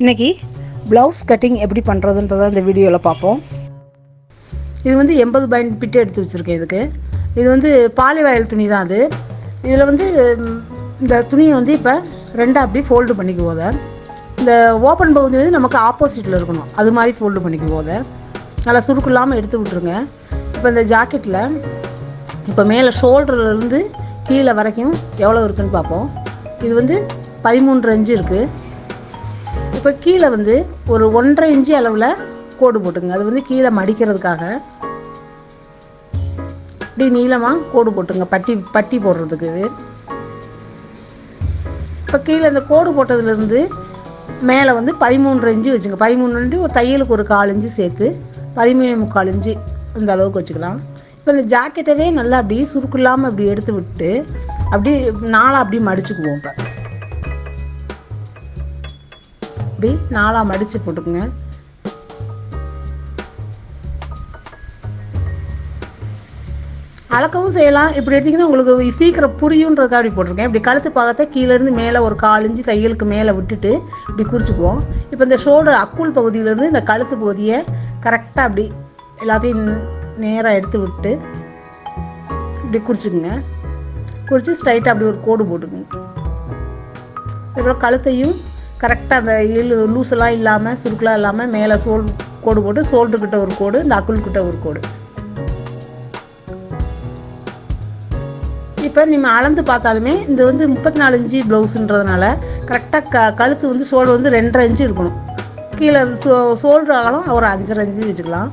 இன்றைக்கி blouse cutting எப்படி பண்ணுறதுன்றதை இந்த வீடியோவில் பார்ப்போம். இது வந்து 80 பைண்ட் பிட்டு எடுத்து வச்சுருக்கேன். இது வந்து பாலிவாயில் துணி தான். அது இதில் வந்து இந்த துணியை வந்து இப்போ ரெண்டாக அப்படி ஃபோல்டு பண்ணிக்குவோத. இந்த ஓப்பன் பகுதி வந்து நமக்கு ஆப்போசிட்டில் இருக்கணும், அது மாதிரி ஃபோல்டு பண்ணிக்குவோத. நல்லா சுருக்கு இல்லாமல் எடுத்து விட்ருங்க. இப்போ இந்த ஜாக்கெட்டில் இப்போ மேலே ஷோல்டர்லேருந்து கீழே வரைக்கும் எவ்வளோ இருக்குதுன்னு பார்ப்போம். இது வந்து 13 இன்ச்சு இருக்குது. இப்போ கீழே வந்து ஒரு 1.5 இன்ச்சு அளவில் கோடு போட்டுங்க. அது வந்து கீழே மடிக்கிறதுக்காக இப்படி நீளமாக கோடு போட்டுங்க, பட்டி போடுறதுக்கு. இது இப்போ கீழே இந்த கோடு போட்டதுலேருந்து மேலே வந்து 13 இன்ச்சு வச்சுங்க. 13 இன்ச்சு ஒரு தையலுக்கு ஒரு 1/4 இன்ச்சு சேர்த்து 13.75 இன்ச்சு இந்த அளவுக்கு வச்சுக்கலாம். இப்போ இந்த ஜாக்கெட்டவே நல்லா அப்படி சுருக்கு இல்லாமல் அப்படி எடுத்து விட்டு அப்படி நாளாக அப்படி மடிச்சுக்குவோம். இப்போ இப்படி நாளாக மடித்து போட்டுக்குங்க. அளக்கவும் செய்யலாம். இப்படி எடுத்திங்கன்னா உங்களுக்கு சீக்கிரம் புரியுன்றதுக்காக அப்படி போட்டிருக்கேன். இப்படி கழுத்து பாகத்தை கீழேருந்து மேலே ஒரு 1/4 இன்ச்சு தையலுக்கு மேலே விட்டுட்டு இப்படி குறிச்சிக்குவோம். இப்போ இந்த ஷோல்டர் அக்குள் பகுதியிலேருந்து இந்த கழுத்து பகுதியை கரெக்டாக அப்படி எல்லாத்தையும் நேராக எடுத்து விட்டு இப்படி குறிச்சிக்குங்க. குறித்து ஸ்ட்ரைட்டாக அப்படி ஒரு கோடு போட்டுக்குங்க. அதுக்கப்புறம் கழுத்தையும் கரெக்டாக அந்த லூஸெல்லாம் இல்லாமல் சுருக்கெலாம் இல்லாமல் மேலே கோடு போட்டு ஷோல்டர்கிட்ட ஒரு கோடு, இந்த அக்குள்கிட்ட ஒரு கோடு. இப்போ நீங்கள் அளந்து பார்த்தாலுமே இந்த வந்து 34 இன்ச்சு ப்ளவுஸுன்றதுனால கரெக்டாக கழுத்து வந்து ஷோல்டர் வந்து 2.5 இன்ச்சு இருக்கணும். கீழே ஷோல்டர் ஆகலாம் ஒரு 5.5 இன்ச்சு வச்சுக்கலாம்.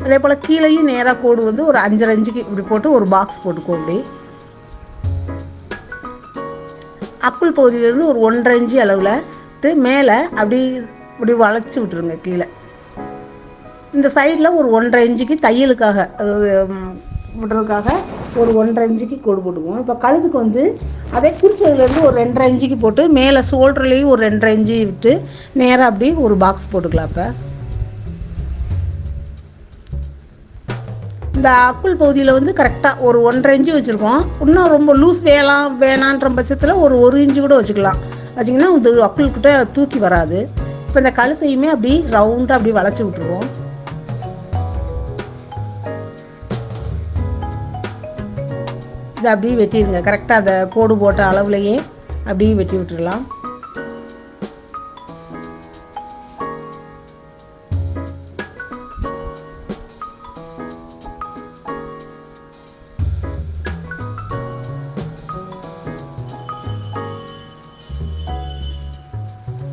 அதே போல் கீழேயும் நேராக கோடு வந்து ஒரு 5.5 இன்ச்சுக்கு இப்படி போட்டு ஒரு பாக்ஸ் போட்டுக்கோ. அப்படி அக்குள் பகுதியிலேருந்து ஒரு 1.5 இன்ச்சு அளவில் மேலே அப்படி இப்படி வளைச்சி விட்டுருங்க. கீழே இந்த சைடில் ஒரு 1.5 இன்ச்சுக்கு தையலுக்காக விடுறதுக்காக ஒரு 1.5 இன்ச்சுக்கு கோடு போட்டுக்குவோம். இப்போ கழுத்துக்கு வந்து அதே குறிச்சதுலேருந்து ஒரு 2.5 இன்ச்சுக்கு போட்டு மேலே ஷோல்டர்லேயும் ஒரு 2.5 இன்ச்சு விட்டு நேராக அப்படி ஒரு பாக்ஸ் போட்டுக்கலாம். இப்போ இந்த அக்குள் பகுதியில் வந்து கரெக்டாக ஒரு 1.5 இன்ச்சு வச்சுருக்கோம். இன்னும் ரொம்ப லூஸ் வேணான்ற பட்சத்தில் ஒரு 1 இன்ச்சு கூட வச்சுக்கலாம். வச்சிங்கன்னா இது அக்குள்கிட்ட தூக்கி வராது. இப்போ இந்த கழுத்தையுமே அப்படி ரவுண்டாக அப்படி வளைச்சி விட்டுருவோம். இதை அப்படியே வெட்டிடுங்க. கரெக்டாக அந்த கோடு போட்ட அளவுலையே அப்படியே வெட்டி விட்டுடலாம்.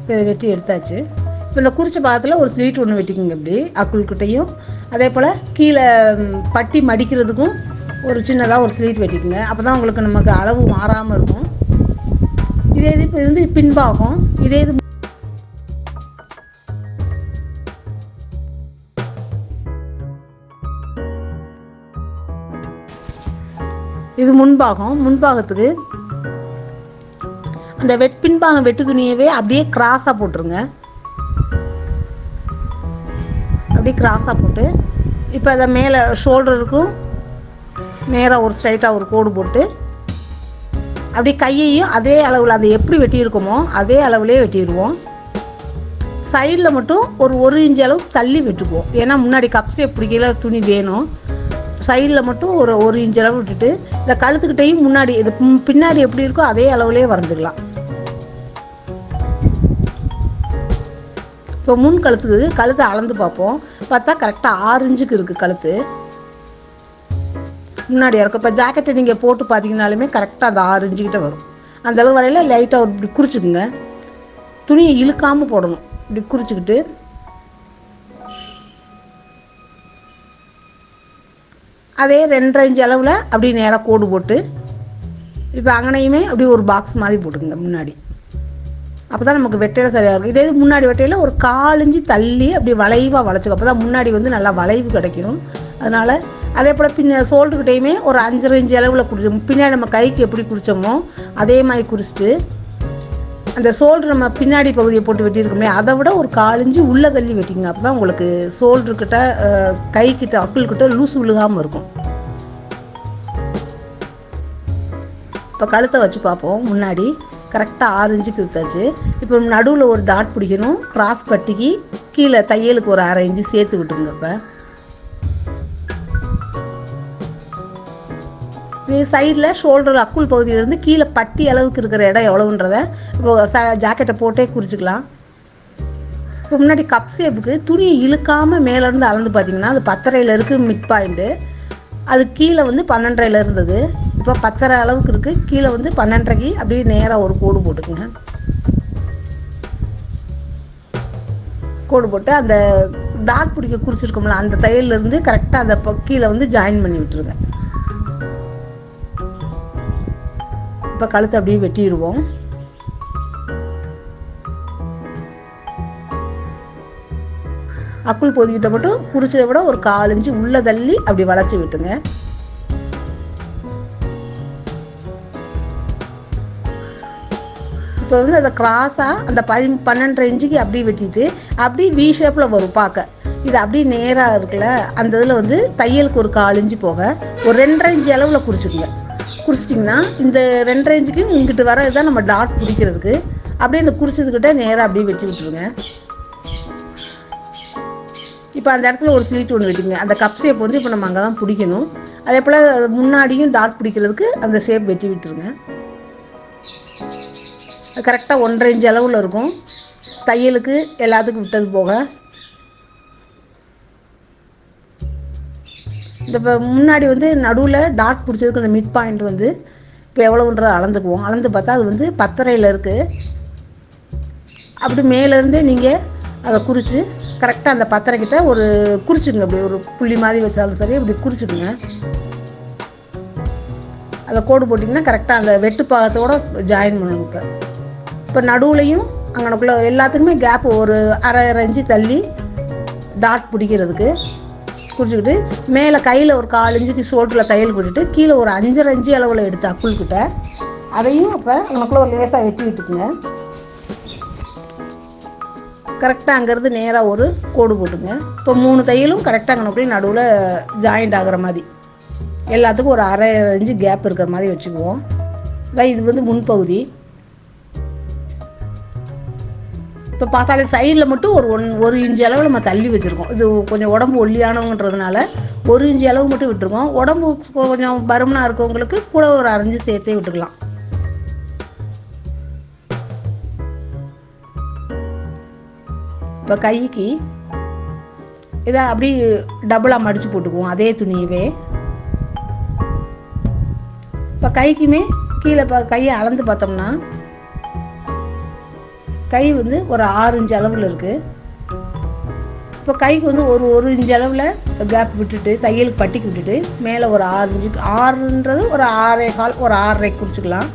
இப்போ இதை வெட்டி எடுத்தாச்சு. இப்போ இந்த குறிச்ச பாகத்தில் ஒரு ஸ்லீட் ஒன்று வெட்டிக்குங்க. இப்படி அக்குள்கிட்டையும் அதே போல் கீழே பட்டி மடிக்கிறதுக்கும் ஒரு சின்னதாக ஒரு ஸ்லீட் வெட்டிக்குங்க. அப்போ தான் உங்களுக்கு நமக்கு அளவு மாறாமல் இருக்கும். இதே இது இப்போ வந்து பின்பாகம், இதே இது முன்பாகத்துக்கு அந்த பின்பாகம் வெட்டு துணியவே அப்படியே கிராஸாக போட்டுருங்க. அப்படியே கிராஸாக போட்டு இப்போ அதை மேலே ஷோல்டருக்கும் நேராக ஒரு ஸ்ட்ரைட்டாக ஒரு கோடு போட்டு அப்படியே கையையும் அதே அளவில் அந்த எப்படி வெட்டியிருக்கோமோ அதே அளவுலேயே வெட்டிடுவோம். சைடில் மட்டும் ஒரு 1 இன்ச்சு அளவு தள்ளி வெட்டுக்குவோம். ஏன்னா முன்னாடி கப்ஸே பிடிக்கல துணி வேணும். சைடில் மட்டும் ஒரு 1 இன்ச்சு அளவு விட்டுட்டு இந்த கழுத்துக்கிட்டையும் முன்னாடி இது பின்னாடி எப்படி இருக்கோ அதே அளவுலேயே வரைஞ்சிக்கலாம். இப்போ முன் கழுத்தை அளந்து பார்ப்போம். பார்த்தா கரெக்டாக 6 இன்ச்சுக்கு இருக்குது கழுத்து முன்னாடி இருக்கும். இப்போ ஜாக்கெட்டை நீங்கள் போட்டு பார்த்தீங்கன்னாலுமே கரெக்டாக அந்த 6 இன்ச்சுக்கிட்ட வரும். அந்த அளவு வரையில் லைட்டாக இப்படி குறிச்சிக்குங்க. துணியை இழுக்காமல் போடணும். இப்படி குறிச்சிக்கிட்டு அதே 2.5 இன்ச்சு அளவில் அப்படி நேராக கோடு போட்டு இப்போ அங்கனையுமே அப்படி ஒரு பாக்ஸ் மாதிரி போட்டுக்குங்க முன்னாடி. அப்போ தான் நமக்கு வெட்டையில் சரியாக இருக்கும். இதே முன்னாடி வெட்டையில் ஒரு 1/4 இன்ச்சு தள்ளி அப்படி வளைவாக வளைச்சிக்கும். அப்போ தான் முன்னாடி வந்து நல்லா வளைவு கிடைக்கும். அதனால் அதே போல் ஷோல்டர்கிட்டையுமே ஒரு 5.5 இன்ச்சு அளவில் குறிச்சோம். பின்னாடி நம்ம கைக்கு எப்படி குறித்தோமோ அதே மாதிரி குறிச்சிட்டு அந்த ஷோல்டர் நம்ம பின்னாடி பகுதியை போட்டு வெட்டியிருக்கோமே அதை விட ஒரு 1/4 இன்ச்சு உள்ளே தள்ளி வெட்டிங்க. அப்போ தான் உங்களுக்கு ஷோல்டர்கிட்ட கைக்கிட்ட அக்குள்கிட்ட லூஸ் விழுகாமல் இருக்கும். இப்போ கழுத்தை வச்சு பார்ப்போம். முன்னாடி கரெக்டாக 6 இன்ச்சுக்கு வித்தாச்சு. இப்போ நடுவில் ஒரு டாட் பிடிக்கணும். கிராஸ் பட்டிக்கு கீழே தையலுக்கு ஒரு 1/2 இன்ச்சு சேர்த்து விட்டுருங்க. இப்போ சைடில் ஷோல்டர் அக்குள் பகுதியிலேருந்து கீழே பட்டி அளவுக்கு இருக்கிற இடம் எவ்வளோன்றதை இப்போ ஜாக்கெட்டை போட்டே குறிச்சிக்கலாம். இப்போ முன்னாடி கப் ஷேப்புக்கு துணியை இழுக்காமல் மேலேருந்து அளந்து பார்த்தீங்கன்னா அது 10.5 இருக்குது மிட் பாயிண்ட்டு. அது கீழே வந்து 12.5 இருந்தது. இப்போ 10.5 அளவுக்கு இருக்குது. கீழே வந்து 12.5க்கு அப்படியே நேராக ஒரு கோடு போட்டுக்குங்க. கோடு போட்டு அந்த டாட் பிடிக்க குறிச்சிருக்கோம்ல அந்த தையல்லேருந்து கரெக்டாக அந்த கீழே வந்து ஜாயின் பண்ணி விட்டுருங்க. இப்போ கழுத்தை அப்படியே வெட்டிடுவோம். அக்குள் பொதுக்கிட்ட மட்டும் குறிச்சதை விட ஒரு 1/4 இன்ச்சு உள்ள தள்ளி அப்படி வளைச்சி விட்டுங்க. இப்போ வந்து அதை கிராஸாக அந்த 12.5 இன்ச்சுக்கு அப்படியே வெட்டிட்டு அப்படியே வி ஷேப்பில் வரும் பார்க்க. இது அப்படியே நேராக இருக்குல்ல அந்த இதில் வந்து தையலுக்கு ஒரு 1/4 இன்ச்சு போக ஒரு 2.5 இன்ச்சு அளவில் குறிச்சிக்கங்க. குறிச்சிட்டிங்கன்னா இந்த 2.5 இன்ச்சுக்கு இங்கிட்டு வர இதுதான் நம்ம டாட் பிடிக்கிறதுக்கு. அப்படியே இந்த குறிச்சதுக்கிட்ட நேராக அப்படியே வெட்டி விட்டுருங்க. இப்போ அந்த இடத்துல ஒரு ஸ்லீட் ஒன்று வெட்டிங்க. அந்த கப் ஷேப் வந்து இப்போ நம்ம அங்கே தான் பிடிக்கணும். அதே போல் முன்னாடியும் டாட் பிடிக்கிறதுக்கு அந்த ஷேப் வெட்டி விட்டுருங்க. கரெக்டாக 1.5 இன்ச்சு அளவில் இருக்கும். தையலுக்கு எல்லாத்துக்கும் விட்டது போக இந்த இப்போ முன்னாடி வந்து நடுவில் டாட் பிடிச்சதுக்கு அந்த மிட் பாயிண்ட் வந்து இப்போ எவ்வளோன்றதை அளந்துக்குவோம். அளந்து பார்த்தா அது வந்து 10.5 இருக்குது. அப்படி மேலேருந்து நீங்கள் அதை குறித்து கரெக்டாக அந்த 10.5 கிட்ட ஒரு குறிச்சிக்குங்க. அப்படி ஒரு புள்ளி மாதிரி வச்சாலும் சரி இப்படி குறிச்சிக்குங்க. அதை கோடு போட்டிங்கன்னா கரெக்டாக அந்த வெட்டு பாகத்தோடு ஜாயின் பண்ணணும். இப்போ நடுவுலையும் அங்கனக்குள்ளே எல்லாத்துக்குமே கேப் ஒரு 1/2 இன்ச்சு தள்ளி டாட் பிடிக்கிறதுக்கு குறிச்சிக்கிட்டு மேலே கையில் ஒரு 1/4 இன்ச்சுக்கு ஷோல்டரில் தையல் போட்டுட்டு கீழே ஒரு 5.5 இன்ச்சு அளவில் எடுத்து அக்குள்கிட்ட அதையும் அப்போ அங்கனக்குள்ளே ஒரு லேசாக வெட்டி விட்டுக்குங்க. கரெக்டாக அங்கேருந்து நேராக ஒரு கோடு போட்டுங்க. இப்போ 3 தையலும் கரெக்டாக அங்கனக்குள்ளே நடுவில் ஜாயிண்ட் ஆகிற மாதிரி எல்லாத்துக்கும் ஒரு 1/2 இன்ச்சு கேப் இருக்கிற மாதிரி வச்சுக்குவோம். அதான் இது வந்து முன்பகுதி. இப்போ பார்த்தாலே சைடில் மட்டும் ஒரு இன்ச்சு அளவு நம்ம தள்ளி வச்சுருக்கோம். இது கொஞ்சம் உடம்பு ஒல்லியானவங்கன்றதுனால 1 இன்ச்சு அளவு மட்டும் விட்டுருக்கோம். உடம்பு கொஞ்சம் பருமனாக இருக்கவங்களுக்கு கூட ஒரு 1/2 இன்ச்சு சேர்த்தே விட்டுக்கலாம். இப்போ கைக்கு இதை அப்படி டபுளாக மடித்து போட்டுக்குவோம் அதே துணியவே. இப்போ கைக்குமே கீழே கையை அளந்து பார்த்தோம்னா கை வந்து ஒரு 6 இன்ச்சு அளவில் இருக்குது. இப்போ கைக்கு வந்து ஒரு இன்ச்சு அளவில் கேப் விட்டுட்டு தையலுக்கு பட்டிக்கு விட்டுட்டு மேலே ஒரு 6 இன்ச்சுக்கு 6ன்றது ஒரு 6.25 ஒரு 6.5 குறிச்சிக்கலாம்.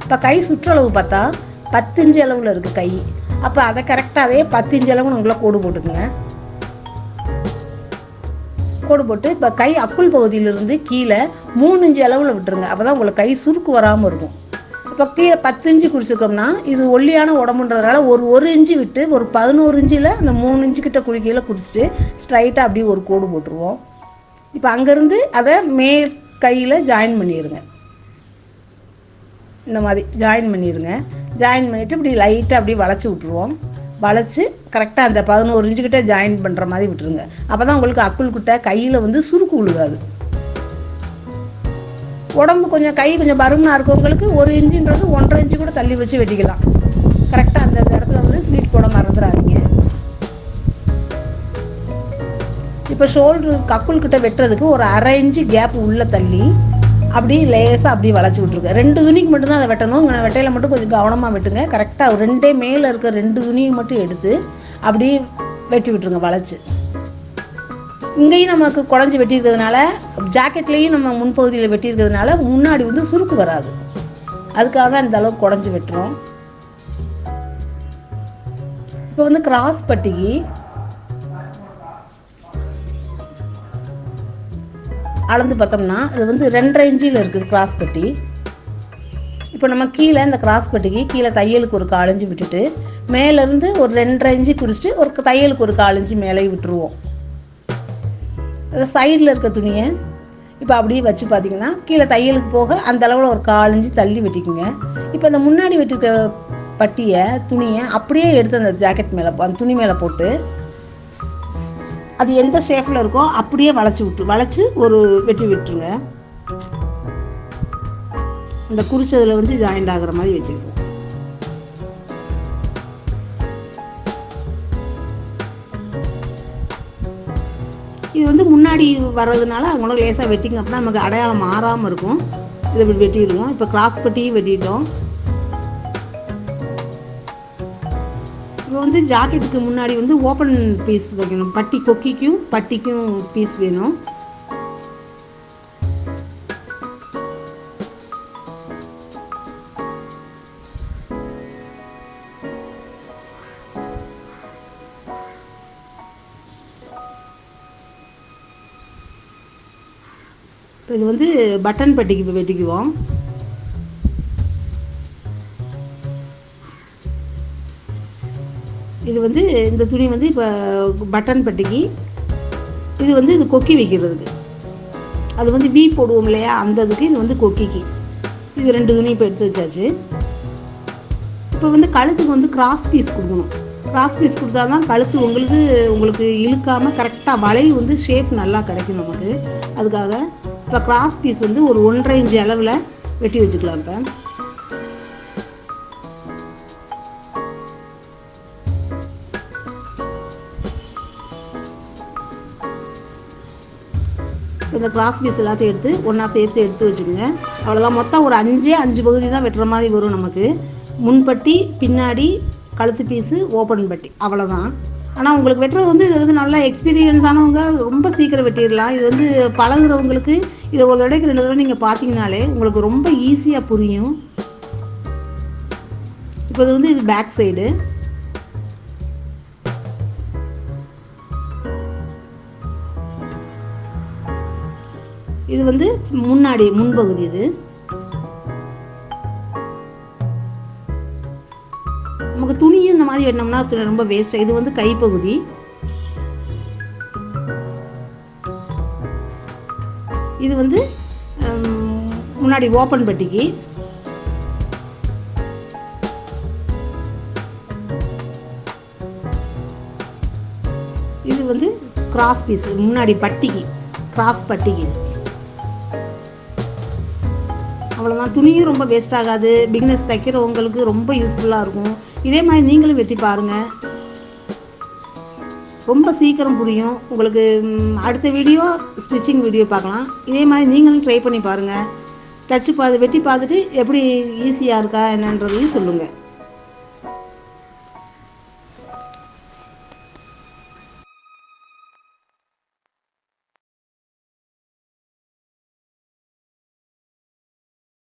இப்போ கை சுற்றளவு பார்த்தா 10 இன்ச்சு அளவில் இருக்குது கை. அப்போ அதை கரெக்டாக அதே 10 இன்ச்சு அளவு உங்களை கோடு போட்டுக்குங்க. கோடு போட்டு இப்போ கை அக்குள் பகுதியிலிருந்து கீழே 3 இன்ச்சு அளவில் விட்டுருங்க. அப்போ தான் உங்களுக்கு கை சுருக்கு வராமல் இருக்கும். இப்போ கீழே 10 இன்ச்சு குறிச்சிருக்கோம்னா இது ஒல்லியான உடம்புன்றதுனால ஒரு இன்ச்சு விட்டு ஒரு 11 இன்ச்சில் அந்த 3 இன்ச்சு கிட்ட குழிக்கையில் குறிச்சிட்டு ஸ்ட்ரைட்டாக அப்படியே ஒரு கோடு போட்டுருவோம். இப்போ அங்கேருந்து அதை மேல் கையில் ஜாயின் பண்ணிடுங்க. இந்த மாதிரி ஜாயின் பண்ணிடுங்க. ஜாயின் பண்ணிவிட்டு இப்படி லைட்டாக அப்படியே வளைச்சி விட்ருவோம். வளைச்சி கரெக்டாக அந்த 11 இன்ச்சுக்கிட்ட ஜாயின் பண்ணுற மாதிரி விட்டுருங்க. அப்போ தான் உங்களுக்கு அக்குள்கிட்ட கையில் வந்து சுருக்கு விழுகாது. உடம்பு கொஞ்சம் கை கொஞ்சம் பருமனாக இருக்கவங்களுக்கு 1 இன்ச்சுன்றது 1.5 இன்ச்சு கூட தள்ளி வச்சு வெட்டிக்கலாம். கரெக்டாக அந்த இடத்துல வந்து ஸ்லீட் போட மறந்துடாதீங்க. இப்போ ஷோல்டரு அக்குள்கிட்ட வெட்டுறதுக்கு ஒரு 1/2 இன்ச்சு கேப் உள்ளே தள்ளி அப்படியே லேசாக அப்படியே வளைச்சி விட்ருங்க. 2 துணிக்கு மட்டும்தான் அதை வெட்டணும். வெட்டையில் மட்டும் கொஞ்சம் கவனமாக வெட்டுங்க. கரெக்டாக 2 மேலே இருக்க 2 துணியை மட்டும் எடுத்து அப்படியே வெட்டி விட்டுருங்க வளைச்சி. இங்கேயும் நமக்கு குழஞ்சி வெட்டியிருக்கிறதுனால ஜாக்கெட்லேயும் நம்ம முன்பகுதியில் வெட்டியிருக்கிறதுனால முன்னாடி வந்து சுருக்கு வராது. அதுக்காக தான் இந்த அளவுக்கு குழஞ்சி வெட்டுறோம். இப்போ வந்து கிராஸ் பட்டிக்கு அளந்து பார்த்தோம்னா அது வந்து 2.5 இன்ச்சில் இருக்குது கிராஸ் பட்டி. இப்போ நம்ம கீழே இந்த கிராஸ் பட்டிக்கு கீழே தையலுக்கு ஒரு 1/4 இன்ச்சு விட்டுட்டு மேலேருந்து ஒரு 2.5 இன்ச்சு குறிச்சிட்டு ஒரு தையலுக்கு ஒரு 1/4 இன்ச்சு மேலே விட்டுருவோம். அது சைடில் இருக்க துணியை இப்போ அப்படியே வச்சு பார்த்தீங்கன்னா கீழே தையலுக்கு போக அந்த அளவில் ஒரு 1/4 இன்ச்சு தள்ளி வெட்டிக்குங்க. இப்போ அந்த முன்னாடி வெட்டிருக்க பட்டியை துணியை அப்படியே எடுத்து அந்த ஜாக்கெட் மேலே அந்த துணி மேலே போட்டு அது எந்த ஷேப்பில் இருக்கோ அப்படியே வளைச்சி ஒரு வெட்டி விட்டுருங்க. அந்த குறிச்சதில் வந்து ஜாயிண்ட் ஆகிற மாதிரி வெட்டிடுவோம். இது வந்து முன்னாடி வர்றதுனால அவங்களோட லேசாக வெட்டிங்க அப்படின்னா நமக்கு அடையாளம் மாறாமல் இருக்கும். இதை இப்படி வெட்டிடுவோம். இப்போ கிராஸ் பட்டியும் வெட்டிட்டோம். இப்போ வந்து ஜாக்கெட்டுக்கு முன்னாடி வந்து ஓப்பன் பீஸ் வைக்கணும். கொக்கிக்கும் பட்டிக்கும் பீஸ் வேணும். இது வந்து பட்டன் பட்டிக்கு இப்போ வெட்டிக்குவோம். இது வந்து இந்த துணி வந்து இப்போ பட்டன் பட்டிக்கு, இது வந்து இது கொக்கி வைக்கிறதுக்கு. அது வந்து வீ போடுவோம் இல்லையா, அந்த இதுக்கு இது வந்து கொக்கிக்கு. இது 2 துணி இப்போ எடுத்து வச்சாச்சு. இப்போ வந்து கழுத்துக்கு வந்து கிராஸ் பீஸ் கொடுக்கணும். கிராஸ் பீஸ் கொடுத்தா தான் கழுத்து உங்களுக்கு இழுக்காமல் கரெக்டாக வளைவு வந்து ஷேப் நல்லா கிடைக்கும் நமக்கு. அதுக்காக இப்போ கிராஸ் பீஸ் வந்து ஒரு 1.5 இன்ச்சு அளவில் வெட்டி வச்சுக்கலாம். இப்போ இந்த கிராஸ் பீஸ் எல்லாத்தையும் எடுத்து ஒன்றா சேர்த்து எடுத்து வச்சுக்கோங்க. அவ்வளோதான். மொத்தம் ஒரு 5 பகுதி தான் வெட்டுற மாதிரி வரும் நமக்கு. முன்பட்டி, பின்னாடி, கழுத்து பீஸு, ஓப்பன் பட்டி, அவ்வளோதான். ஆனால் உங்களுக்கு வெட்டுறது வந்து இது வந்து நல்லா எக்ஸ்பீரியன்ஸ் ஆனவங்க ரொம்ப சீக்கிரம் வெட்டிடலாம். இது வந்து பழகுறவங்களுக்கு இதை ஒரு தடவைக்கு 2 தடவை நீங்கள் பார்த்தீங்கனாலே உங்களுக்கு ரொம்ப ஈஸியாக புரியும். இப்போ இது வந்து இது பேக் சைடு. இது வந்து முன்பகுதி. இது நமக்கு துணியும் இந்த மாதிரி வெட்டினோம்னா ரொம்ப வேஸ்ட். இது வந்து கைப்பகுதி. இது வந்து முன்னாடி ஓப்பன் பட்டிக்கு. இது வந்து கிராஸ் பீஸ், முன்னாடி பட்டிக்கு, கிராஸ் பட்டிக்கு. அவ்வளோதான். துணியும் ரொம்ப வேஸ்ட் ஆகாது. பிகினர்ஸ் தைக்கிறவங்களுக்கு ரொம்ப யூஸ்ஃபுல்லாக இருக்கும். இதே மாதிரி நீங்களும் வெட்டி பாருங்கள். ரொம்ப சீக்கிரம் புரியும் உங்களுக்கு. அடுத்த வீடியோ ஸ்டிச்சிங் வீடியோ பார்க்கலாம். இதே மாதிரி நீங்களும் ட்ரை பண்ணி பாருங்கள். வெட்டி பார்த்துட்டு எப்படி ஈஸியாக இருக்கா என்னன்றதையும் சொல்லுங்கள்.